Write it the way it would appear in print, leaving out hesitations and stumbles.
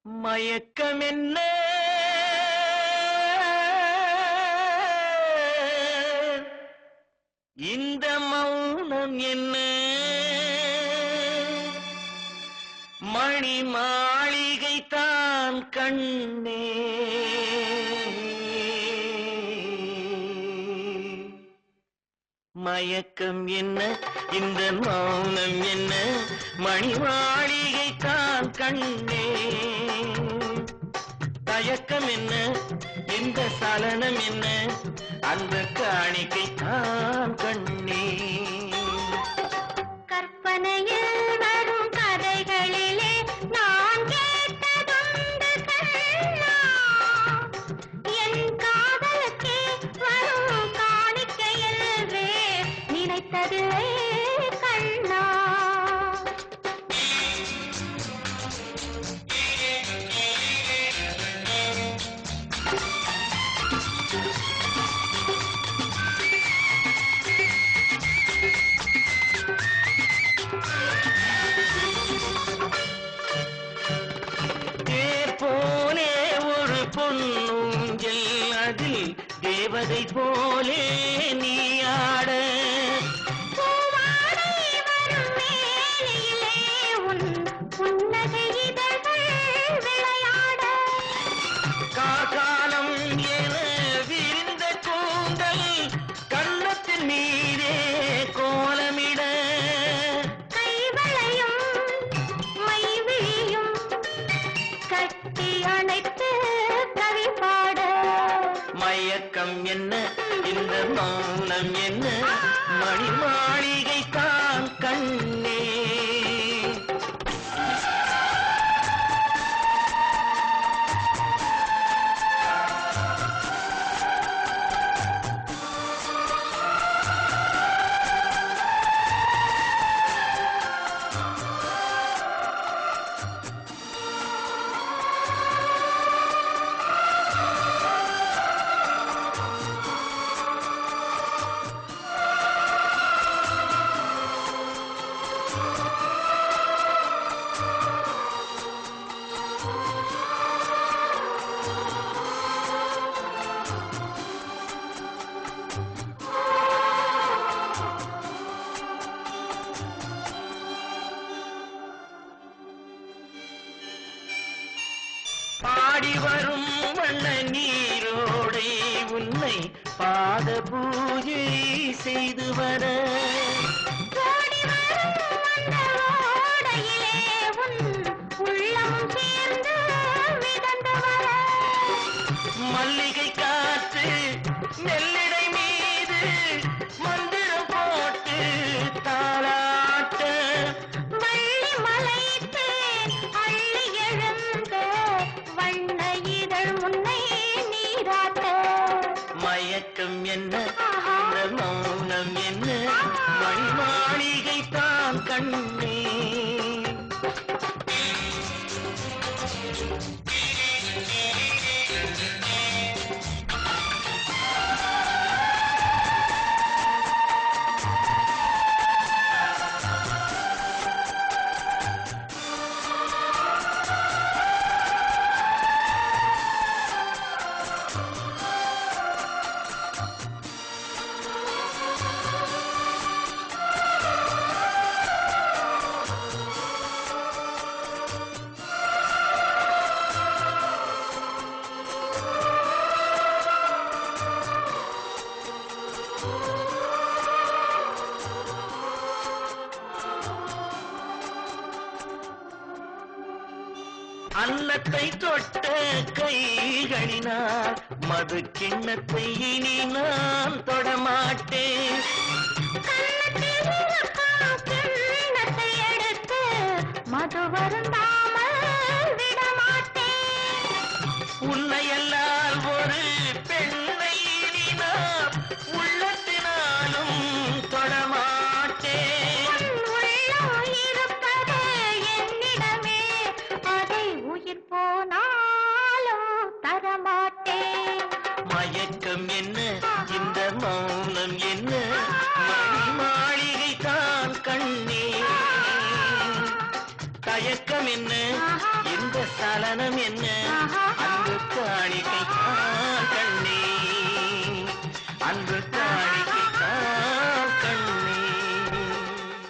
மயக்கம் என்ன இந்த மௌனம் என்ன மணி மாளிகை தான் கண்ணே மயக்கம் என்ன இந்த மௌனம் என்ன மணி மாளிகை தான் கண்ணே தயக்கம் என்ன இந்த சலனம் என்ன அந்த காணிக்கை தான் கண்ணே கற்பனையில் வரும் கதைகளிலே நான் கேட்டதுண்டு கண்ணா என் காதலுக்கே வரும் காணிக்கையல்வே நினைத்ததில்லை கண்ணா போலே ஒரு பொன்னூஞ்சல் அதில் தேவதை போலே நீ ஆட காலம் என விரிந்த கூந்தல் கண்ணத்தின் மீதே கோலமிட கட்டி அணைத்து கவி பாட மயக்கம் என்ன இந்த மௌனம் என்ன மணி மாளிகை தான் கண்ணே பாடி வரும் வண்ண நீரோடை உன்னை பாத பூஜை செய்து வர மல்லிகை காற்று நெல்லிடை மீது மந்திரம் போட்டு தாளாட்ட மயக்கம் என்ன இந்த மௌனம் என்ன மணி மாளிகை தான் கண்ணே அன்னத்தை தொட்ட கைகளினால் மது கிண்ணத்தை இனி நான் தொடமாட்டேன் எடுத்து மது வருந்தாமல் விடமாட்டேன் உன்னையல்லால் ஒரு பெண்ணை இனி நான் உள்ளத்தினாலும் தொடமாட்டேன் போனாலும் தரமாட்டேன் மயக்கம் என்ன இந்த மௌனம் என்ன தயக்கம் என்ன இந்த சலனம் என்ன அன்பு காணிக்கை கண்ணே அன்பு